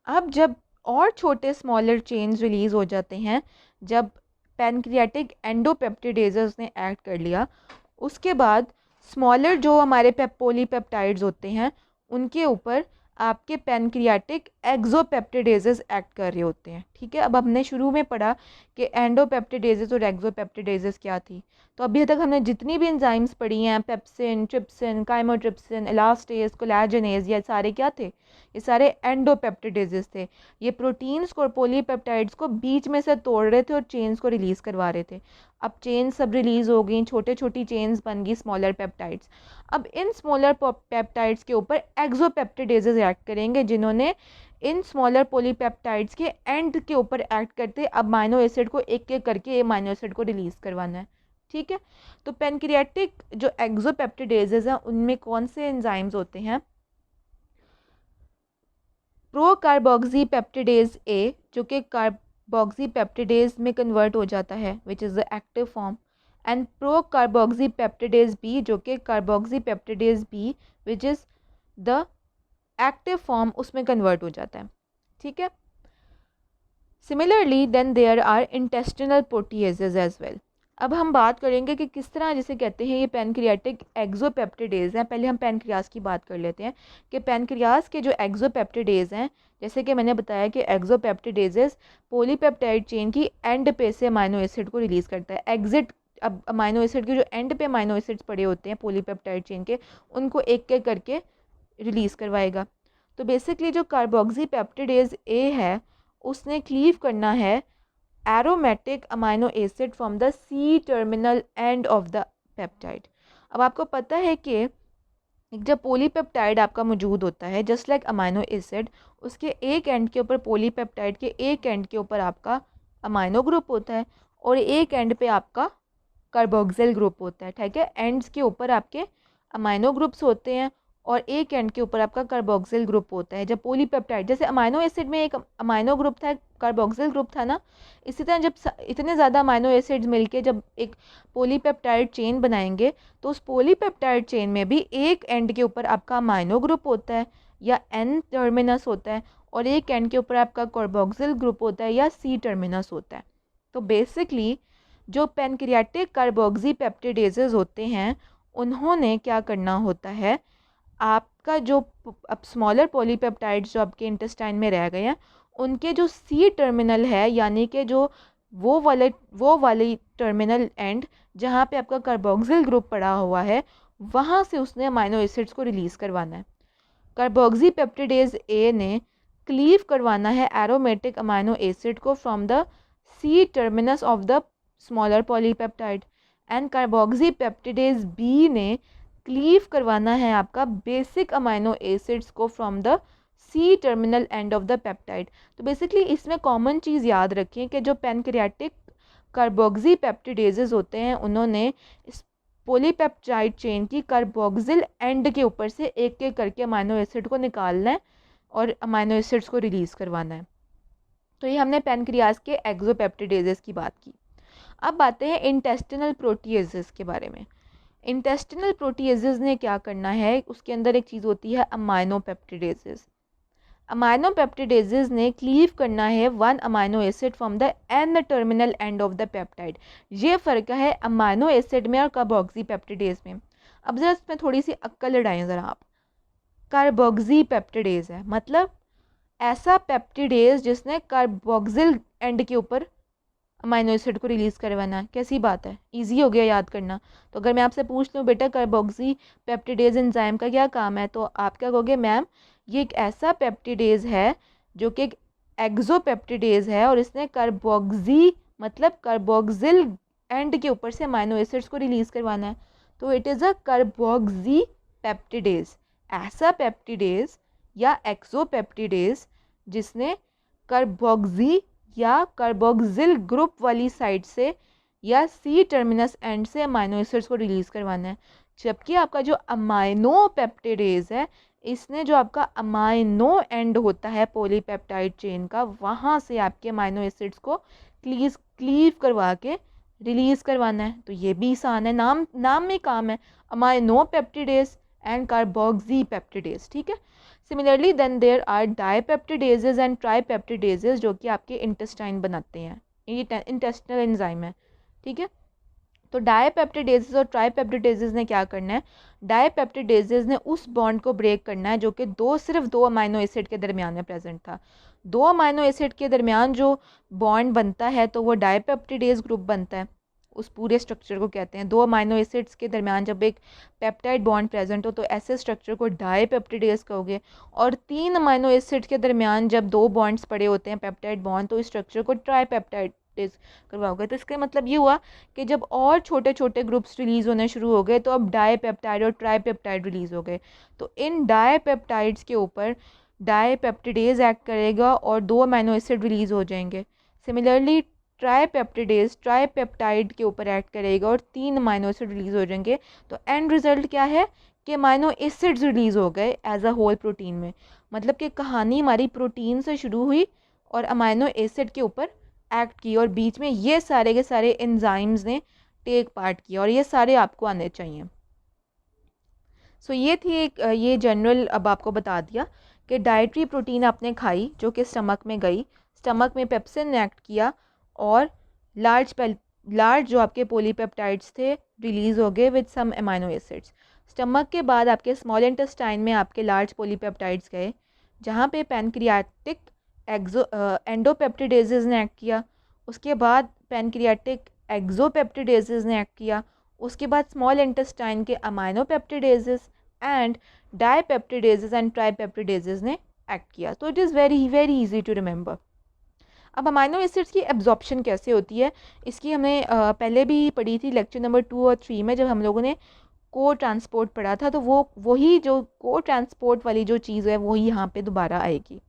अब जब और छोटे स्मॉलर चेन्स रिलीज़ हो जाते हैं, जब पैनक्रियाटिक एंडोपेप्टिडेजेस ने एक्ट कर लिया, उसके बाद स्मॉलर जो हमारे पॉलीपेप्टाइड्स होते हैं उनके ऊपर आपके पैनक्रियाटिक एक्सोपेप्टिडेजेस एक्ट कर रहे होते हैं। ठीक है, अब हमने शुरू में पढ़ा कि एंडोपेप्टिडेजेस और एक्सोपेप्टिडेजेस क्या थी। तो अभी तक हमने जितनी भी एंजाइम्स पढ़ी हैं, पेप्सिन, ट्रिप्सिन, काइमोट्रिप्सिन, इलास्टेज, कोलेजनेज, ये सारे क्या थे? ये सारे एंडोपेप्टिडेजेस थे। ये प्रोटीन्स को और पॉलीपेप्टाइड्स को बीच में से तोड़ रहे थे और चेन्स को रिलीज़ करवा रहे थे। अब चेन सब रिलीज़ हो गई, छोटे छोटी चेन्स बन गई स्मॉलर पेप्टाइड्स। अब इन स्मॉलर पेप्टाइड्स के ऊपर एक्सोपेप्टिडेजेस एक्ट करेंगे, जिन्होंने इन स्मॉलर पॉलीपेप्टाइड्स के एंड के ऊपर एक्ट करते अमाइनो एसिड को एक एक करके अमाइनो एसिड को रिलीज़ करवाना है। ठीक है, तो पेनक्रियाटिक जो एक्सोपेप्टिडेजेस हैं उनमें कौन से एंजाइम्स होते हैं? प्रो कार्बोक्सी पेप्टिडेज ए, जो कि कार्बोक्सी पेप्टिडेज में कन्वर्ट हो जाता है, which is the active form, and pro carboxy peptidase B, जो कि carboxy peptidase B which is the active form, उसमें कन्वर्ट हो जाता है। ठीक है, similarly then there are intestinal proteases as well. अब हम बात करेंगे कि किस तरह जिसे कहते हैं ये पैनक्रियाटिक एक्सोपेप्टिडेज हैं। पहले हम पैनक्रियाज की बात कर लेते हैं कि पैनक्रियाज के जो एक्सोपेप्टिडेज हैं, जैसे कि मैंने बताया कि एक्सोपेप्टिडेजेस पॉलीपेप्टाइड चेन की एंड पे से अमाइनो एसिड को रिलीज़ करता है। एग्जिट, अब अमाइनो एसिड के जो एंड पे अमाइनो एसिड्स पड़े होते हैं पॉलीपेप्टाइड चेन के, उनको एक एक करके रिलीज़ करवाएगा। तो बेसिकली जो कार्बोक्सी पेप्टिडेज ए है उसने क्लीव करना है aromatic amino acid from the C terminal end of the peptide. अब आपको पता है कि एक जब पॉलीपेप्टाइड आपका मौजूद होता है, जस्ट लाइक अमाइनो एसिड, उसके एक एंड के ऊपर, पॉलीपेप्टाइड के एक एंड के ऊपर आपका अमाइनो ग्रुप होता है और एक एंड पे आपका कार्बोक्सिल ग्रुप होता है। ठीक है, एंड्स के ऊपर आपके अमाइनो ग्रुप्स होते हैं और एक एंड के ऊपर आपका कार्बोक्सिल ग्रुप होता है। जब पॉलीपेप्टाइड, जैसे अमाइनो एसिड में एक अमाइनो ग्रुप था, कार्बोक्सिल ग्रुप था ना, इसी तरह जब इतने ज़्यादा अमाइनो एसिड्स मिलके जब एक पॉलीपेप्टाइड चेन बनाएंगे तो उस पॉलीपेप्टाइड चेन में भी एक एंड के ऊपर आपका अमाइनो ग्रुप होता है या एन टर्मिनस होता है और एक एंड के ऊपर आपका कार्बोक्सिल ग्रुप होता है या सी टर्मिनस होता है। तो बेसिकली जो पैनक्रियाटिक कार्बोक्सी पेप्टिडेजेस होते हैं उन्होंने क्या करना होता है, आपका जो अब स्मॉलर पॉलीपेप्टाइड्स जो आपके इंटेस्टाइन में रह गए हैं उनके जो सी टर्मिनल है, यानी कि जो वो वाली टर्मिनल एंड जहाँ पे आपका कार्बोक्सिल ग्रुप पड़ा हुआ है, वहाँ से उसने अमाइनो एसिड्स को रिलीज़ करवाना है। कार्बोक्सी पेप्टिडेज ए ने क्लीव करवाना है एरोमेटिक अमाइनो एसिड को from the C terminus of the smaller polypeptide, and carboxy peptidase B ने क्लीव करवाना है आपका बेसिक अमाइनो एसिड्स को from the C terminal end of the peptide. तो बेसिकली इसमें कॉमन चीज़ याद रखें कि जो पैनक्रियाटिक कार्बोक्सी पेप्टिडेजेस होते हैं उन्होंने इस पॉलीपेप्टाइड चेन की कार्बोक्सिल एंड के ऊपर से एक एक करके अमाइनो एसिड को निकालना है और अमाइनो एसिड्स को रिलीज़ करवाना है। तो ये हमने पैनक्रियाज के एक्सोपेप्टिडेजेस की बात की। अब आते हैं इंटेस्टिनल प्रोटीएजेस के बारे में। इंटेस्टिनल प्रोटीएजेस ने क्या करना है, उसके अंदर एक चीज़ होती है अमाइनो पेप्टिडेजेस। अमाइनो पेप्टिडेजेस ने क्लीव करना है one amino acid from the N terminal end of the peptide. ये फ़र्क है अमाइनो एसिड में और कार्बोक्सी पेप्टिडेज में। अब ज़रा इसमें थोड़ी सी अक्ल लड़ाएं ज़रा आप। कार्बोक्सी पेप्टिडेज है मतलब ऐसा पेप्टिडेज जिसने कार्बोक्सिल एंड के ऊपर अमाइनो एसिड को रिलीज़ करवाना है। कैसी बात है, इजी हो गया याद करना। तो अगर मैं आपसे पूछ लूँ बेटा कार्बोक्सी पेप्टिडेज एंजाइम का क्या काम है, तो आप क्या कहोगे, मैम ये एक ऐसा पेप्टिडेज है जो कि एक एक्सोपेप्टिडेज है और इसने कार्बोक्सी मतलब कार्बोक्सिल एंड के ऊपर से अमाइनो एसिड्स को रिलीज़ करवाना है। तो it is a carboxy peptidase, ऐसा पेप्टिडेज या एक्सोपेप्टिडेज जिसने कार्बोक्सी या कार्बोक्सिल ग्रुप वाली साइड से या सी टर्मिनस एंड से अमाइनो एसिड्स को रिलीज़ करवाना है। जबकि आपका जो अमाइनो पेप्टिडेज है, इसने जो आपका अमाइनो एंड होता है पॉलीपेप्टाइड चेन का, वहाँ से आपके अमाइनो एसिड्स को क्लीव करवा के रिलीज़ करवाना है। तो ये भी आसान है, नाम में काम है, amino peptidase and carboxy peptidase. ठीक है, similarly then there are dipeptidases and tripeptidases जो कि आपके इंटेस्टाइन बनाते हैं, ये इंटेस्टिनल एंजाइम है, ठीक है। तो डाईपेप्टिडेजेस और ट्राईपेप्टिडेजेस ने क्या करना है, डाईपेप्टिडेजेस ने उस बॉन्ड को ब्रेक करना है जो कि सिर्फ दो अमाइनो एसिड के दरमियान में प्रेजेंट था। दो अमाइनो एसिड के दरमियान जो बॉन्ड बनता है तो वो डाईपेप्टिडेज ग्रुप बनता है, उस पूरे स्ट्रक्चर को कहते हैं। दो अमाइनो एसिड्स के दरमियान जब एक पेप्टाइड बॉन्ड प्रेजेंट हो तो ऐसे स्ट्रक्चर को डाईपेप्टिडेज कहोगे। और तीन अमाइनो एसिड के दरमियान जब दो बॉन्ड्स पड़े होते हैं पेप्टाइड बॉन्ड, तो इस स्ट्रक्चर को ट्राईपेप्टाइड करवाओगे। तो इसका मतलब ये हुआ कि जब और छोटे छोटे ग्रुप्स रिलीज़ होने शुरू हो गए तो अब डाईपेप्टाइड और ट्राईपेप्टाइड रिलीज़ हो गए। तो इन डाईपेप्टाइड्स के ऊपर डाईपेप्टिडेज एक्ट करेगा और दो अमीनो एसिड रिलीज़ हो जाएंगे। सिमिलरली ट्राईपेप्टिडेज ट्राईपेप्टाइड के ऊपर एक्ट करेगा और तीन अमीनो एसिड रिलीज़ हो जाएंगे। तो एंड रिजल्ट क्या है कि अमीनो एसिड्स रिलीज़ हो गए एज अ होल प्रोटीन में। मतलब कि कहानी हमारी प्रोटीन से शुरू हुई और अमीनो एसिड के ऊपर एक्ट की और बीच में ये सारे के सारे एंजाइम्स ने टेक पार्ट किया और ये सारे आपको आने चाहिए। सो ये थी एक ये जनरल अब आपको बता दिया कि डाइटरी प्रोटीन आपने खाई जो कि स्टमक में गई, स्टमक में पेप्सिन ने एक्ट किया और लार्ज जो आपके पॉलीपेप्टाइड्स थे रिलीज़ हो गए with some amino acids. Stomach के बाद आपके स्मॉल इंटेस्टाइन में आपके लार्ज पॉलीपेप्टाइड्स गए जहाँ पे पैनक्रियाटिक एंडोपेप्टिडेजेस ने एक्ट किया, उसके बाद पैनक्रियाटिक एक्सोपेप्टिडेजेस ने एक्ट किया, उसके बाद स्मॉल इंटेस्टाइन के अमाइनोपेप्टिडेजेस एंड डाईपेप्टिडेजेस एंड ट्राईपेप्टिडेजेस ने एक्ट किया। तो it is very very easy to remember. अब अमाइनो एसिड्स की एब्जॉर्प्शन कैसे होती है इसकी हमने पहले भी पढ़ी थी लेक्चर नंबर 2 और 3 में, जब हम लोगों ने को ट्रांसपोर्ट पढ़ा था। तो वही जो को ट्रांसपोर्ट वाली जो चीज़ है वही यहाँ पे दोबारा आएगी।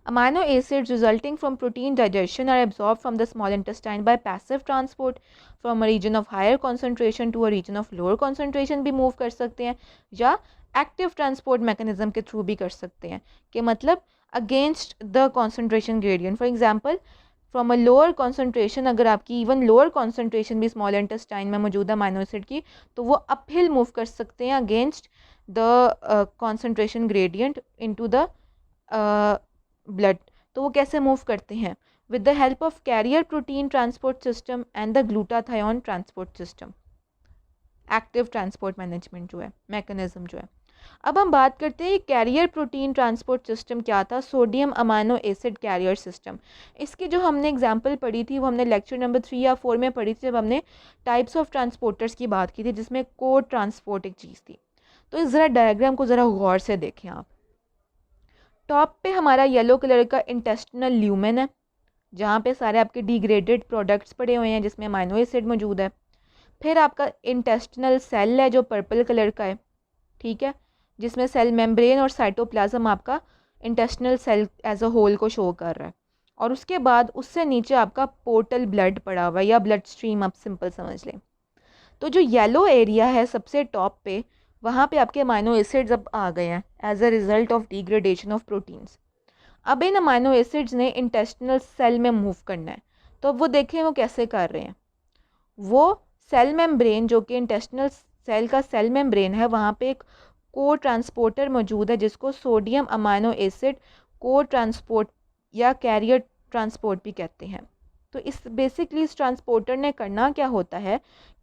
Amino acids resulting from protein digestion are absorbed from the small intestine by passive transport from a region of higher concentration to a region of lower concentration भी मूव कर सकते हैं या एक्टिव ट्रांसपोर्ट मैकेनिज्म के through भी कर सकते हैं कि मतलब against the concentration gradient. For example from a lower concentration, अगर आपकी इवन लोअर कॉन्सेंट्रेशन भी स्मॉल इंटेस्टाइन में मौजूद है अमाइनो एसिड की, तो वो अपहिल मूव कर सकते हैं against the concentration gradient into the blood. तो वो कैसे मूव करते हैं? With the help of carrier protein transport system and the glutathione transport system. Active transport management जो है मैकेनिज्म जो है। अब हम बात करते हैं कैरियर प्रोटीन ट्रांसपोर्ट सिस्टम क्या था। Sodium amino acid carrier system. इसकी जो हमने एग्जांपल पढ़ी थी वो हमने लेक्चर नंबर 3 या 4 में पढ़ी थी जब हमने टाइप्स ऑफ ट्रांसपोर्टर्स की बात की थी जिसमें को ट्रांसपोर्ट एक चीज़ थी। तो इस ज़रा डायग्राम को ज़रा गौर से देखें आप। टॉप पे हमारा येलो कलर का इंटेस्टिनल ल्यूमेन है जहाँ पे सारे आपके डिग्रेडेड प्रोडक्ट्स पड़े हुए हैं जिसमें अमाइनो एसिड मौजूद है। फिर आपका इंटेस्टिनल सेल है जो पर्पल कलर का है, ठीक है, जिसमें सेल मेम्ब्रेन और साइटोप्लाज्म आपका intestinal cell as a whole को शो कर रहा है। और उसके बाद उससे नीचे आपका पोर्टल ब्लड पड़ा हुआ है या ब्लड स्ट्रीम आप सिंपल समझ लें। तो जो येलो एरिया है सबसे टॉप पे, वहाँ पे आपके अमाइनो एसिड्स अब आ गए हैं as a result of degradation of proteins. अब इन अमाइनो एसिड्स ने इंटेस्टिनल सेल में मूव करना है। तो अब वो देखें वो कैसे कर रहे हैं। वो सेल मेम्ब्रेन जो कि इंटेस्टिनल सेल का सेल मेम्ब्रेन है, वहाँ पे एक को ट्रांसपोर्टर मौजूद है जिसको सोडियम अमाइनो एसिड को ट्रांसपोर्ट या कैरियर ट्रांसपोर्ट भी कहते हैं। तो इस बेसिकली इस ट्रांसपोर्टर ने करना क्या होता है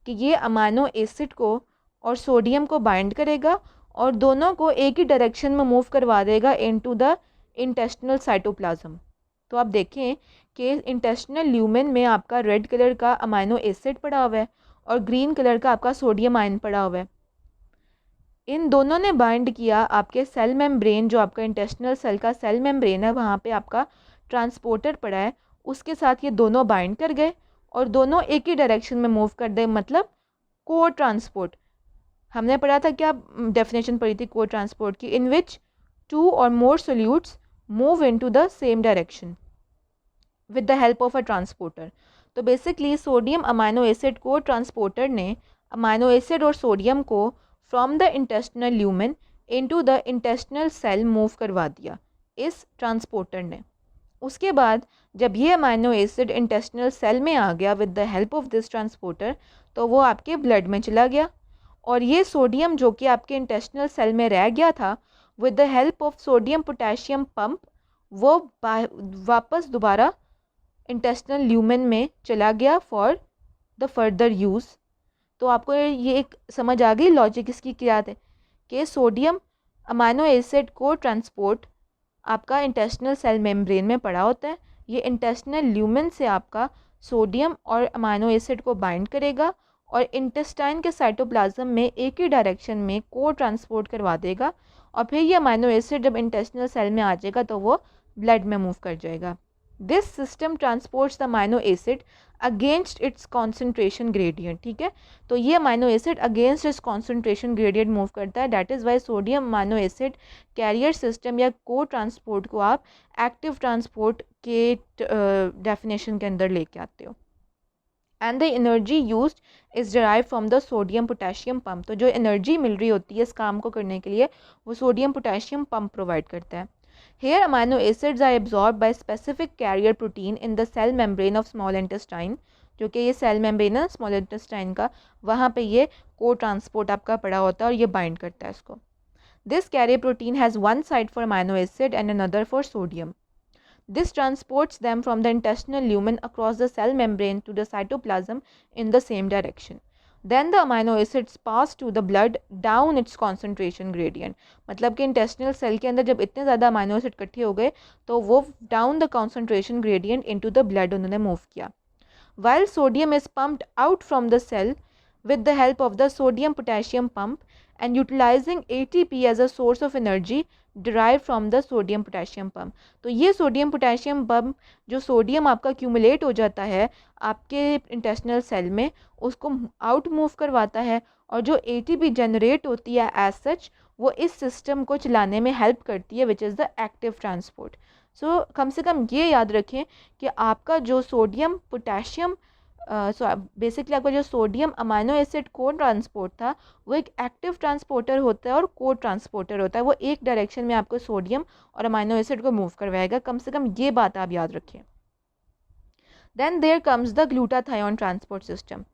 कि ये अमाइनो एसिड को और सोडियम को बाइंड करेगा और दोनों को एक ही डायरेक्शन में मूव करवा देगा इनटू द इंटेस्टिनल साइटोप्लाज्म। तो आप देखें कि इंटेस्टिनल ल्यूमेन में आपका रेड कलर का अमाइनो एसिड पड़ा हुआ है और ग्रीन कलर का आपका सोडियम आयन पड़ा हुआ है। इन दोनों ने बाइंड किया आपके सेल मेम्ब्रेन, जो आपका इंटेस्टिनल सेल का सेल मेम्ब्रेन है वहाँ पे आपका ट्रांसपोर्टर पड़ा है, उसके साथ ये दोनों बाइंड कर गए और दोनों एक ही डायरेक्शन में मूव कर दे, मतलब को ट्रांसपोर्ट। हमने पढ़ा था क्या डेफिनेशन पढ़ी थी को ट्रांसपोर्ट की, इन विच टू और more solutes move into the same direction with the help of a transporter. तो बेसिकली सोडियम अमाइनो एसिड को ट्रांसपोर्टर ने अमाइनो एसिड और सोडियम को from the intestinal lumen into the intestinal cell move करवा दिया इस transporter ने। उसके बाद जब ये अमाइनो एसिड इंटेस्टिनल सेल में आ गया with the help of this transporter, तो वो आपके ब्लड में चला गया और ये सोडियम जो कि आपके इंटेस्टिनल सेल में रह गया था with the help of sodium potassium pump वो वापस दोबारा इंटेस्टिनल ल्यूमेन में चला गया फॉर द फर्दर यूज़। तो आपको ये एक समझ आ गई लॉजिक इसकी क्या है कि सोडियम अमाइनो एसिड को ट्रांसपोर्ट आपका इंटेस्टिनल सेल मेम्ब्रेन में पड़ा होता है। ये इंटेस्टिनल ल्यूमेन से आपका सोडियम और अमाइनो एसिड को बाइंड करेगा और इंटेस्टाइन के साइटोप्लाज्म में एक ही डायरेक्शन में को ट्रांसपोर्ट करवा देगा और फिर ये अमाइनो एसिड जब इंटेस्टिनल सेल में आ जाएगा तो वो ब्लड में मूव कर जाएगा। This system transports the amino acid against it's concentration gradient. ठीक है, तो ये amino acid against it's concentration gradient move करता है। That is why sodium amino acid carrier system या को ट्रांसपोर्ट को आप एक्टिव ट्रांसपोर्ट के डेफिनेशन के अंदर लेके आते हो। And the energy used is derive from the sodium potassium pump. तो जो एनर्जी मिल रही होती है इस काम को करने के लिए वो सोडियम पोटेशियम पंप प्रोवाइड करता है। Here amino acids are absorbed by specific carrier protein in the cell membrane of small intestine। जो कि ये सेल मेम्ब्रेन है स्मॉल इंटेस्टाइन का, वहाँ पे ये को ट्रांसपोर्ट आपका पड़ा होता है और ये बाइंड करता है इसको। This carrier protein has one side for amino acid and another for sodium. This transports them from the intestinal lumen across the cell membrane to the cytoplasm in the same direction. Then the amino acids pass to the blood down its concentration gradient। मतलब कि intestinal cell के अंदर जब इतने ज़्यादा amino acid इकट्ठे हो गए तो वो down the concentration gradient into the blood उन्होंने मूव किया। While sodium is pumped out from the cell with the help of the sodium potassium pump and utilizing ATP as a source of energy derived from the sodium potassium pump। तो ये sodium potassium pump जो sodium आपका cumulate हो जाता है आपके intestinal cell में उसको आउट मूव करवाता है और जो ATP जनरेट होती है एज सच वो इस सिस्टम को चलाने में हेल्प करती है which is the active transport. So कम से कम ये याद रखें कि आपका जो सोडियम पोटेशियम बेसिकली आपका जो सोडियम अमाइनो एसिड को ट्रांसपोर्ट था वो एक एक्टिव ट्रांसपोर्टर होता है और को ट्रांसपोर्टर होता है। वो एक डायरेक्शन में आपको सोडियम और अमाइनो एसिड को मूव करवाएगा। कम से कम ये बात आप याद रखें। Then there comes the glutathione transport system.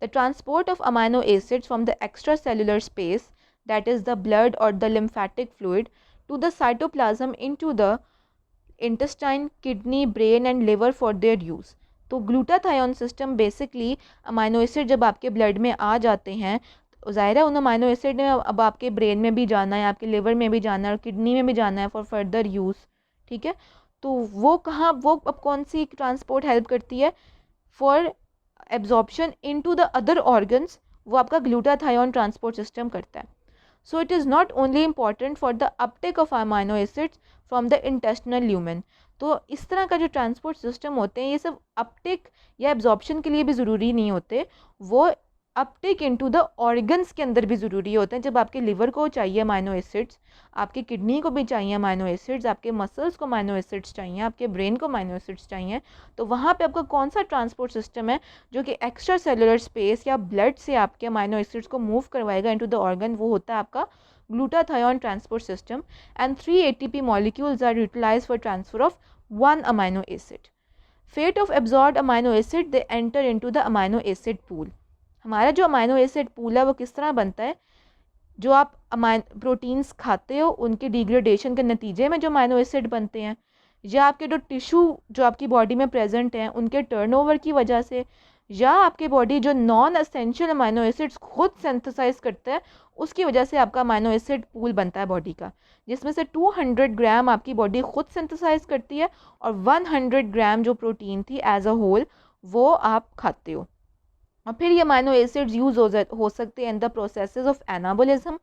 The transport of amino acids from the extra cellular space that is the blood और the lymphatic fluid to the cytoplasm into the intestine, kidney, brain and liver for their use. तो glutathione system basically amino acid जब आपके blood में आ जाते हैं तो ज़ाहिर है उन अमाइनो एसिड ने अब आपके ब्रेन में भी जाना है, आपके लिवर में भी जाना है और किडनी में भी जाना है फॉर फर्दर यूज़। ठीक है, तो वो कहाँ वो अब कौन सी ट्रांसपोर्ट हेल्प करती है for absorption into the other organs, वो आपका ग्लूटाथायोन ट्रांसपोर्ट सिस्टम करता है। So it is not only important for the Uptake of amino acids from the intestinal lumen. तो इस तरह का जो ट्रांसपोर्ट सिस्टम होते हैं ये सब अपटेक या एब्जॉर्प्शन के लिए भी ज़रूरी नहीं होते, वो अपटेक इनटू द ऑर्गन्स के अंदर भी ज़रूरी होते हैं। जब आपके लिवर को चाहिए अमाइनो एसिड्स, आपकी किडनी को भी चाहिए अमाइनो एसिड्स, आपके मसल्स को अमाइनो एसिड्स चाहिए, आपके ब्रेन को अमाइनो एसिड्स चाहिए, तो वहाँ पे आपका कौन सा ट्रांसपोर्ट सिस्टम है जो कि एक्स्ट्रा सेलुलर स्पेस या ब्लड से आपके अमाइनो एसिड्स को मूव करवाएगा इनटू द ऑर्गन, वो होता है आपका glutathione transport system, and 3 ATP molecules are utilized for transfer of one amino acid. Fate of absorbed amino acid, they enter into the amino acid pool। हमारा जो amino acid pool है वो किस तरह बनता है, जो आप प्रोटीन्स खाते हो उनके डिग्रेडेशन के नतीजे में जो अमाइनो एसिड बनते हैं, या आपके जो टिश्यू जो आपकी बॉडी में प्रेजेंट हैं उनके टर्नओवर की वजह से, या आपके बॉडी जो नॉन एसेंशियल अमाइनो एसिड्स खुद सिंथेसाइज करता है उसकी वजह से आपका अमाइनो एसिड पूल बनता है बॉडी का, जिसमें से 200 ग्राम आपकी बॉडी खुद सिंथेसाइज करती है और 100 ग्राम जो प्रोटीन थी एज अ होल वो आप खाते हो। और फिर ये अमाइनो एसिड्स यूज़ हो सकते हैं in the processes of anabolism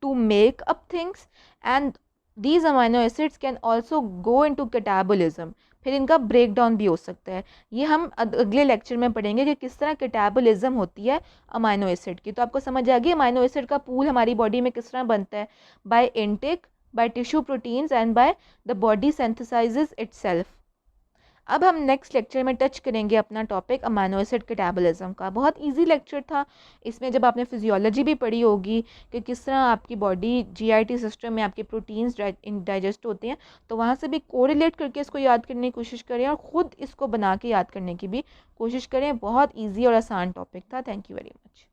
to make up things, and these amino acids can also go into catabolism, फिर इनका ब्रेक डाउन भी हो सकता है। ये हम अगले लेक्चर में पढ़ेंगे कि किस तरह कैटाबोलिज्म होती है अमाइनो एसिड की। तो आपको समझ आ गई अमाइनो एसिड का पूल हमारी बॉडी में किस तरह बनता है, by intake, by tissue proteins and by the body synthesizes itself. अब हम नेक्स्ट लेक्चर में टच करेंगे अपना टॉपिक अमाइनो एसिड कैटाबोलिज्म का। बहुत इजी लेक्चर था, इसमें जब आपने फिजियोलॉजी भी पढ़ी होगी कि किस तरह आपकी बॉडी जीआईटी सिस्टम में आपके प्रोटीन्स डाइजेस्ट होते हैं, तो वहाँ से भी कोरिलेट करके इसको याद करने की कोशिश करें और ख़ुद इसको बना के याद करने की भी कोशिश करें। बहुत ईजी और आसान टॉपिक था। Thank you very much.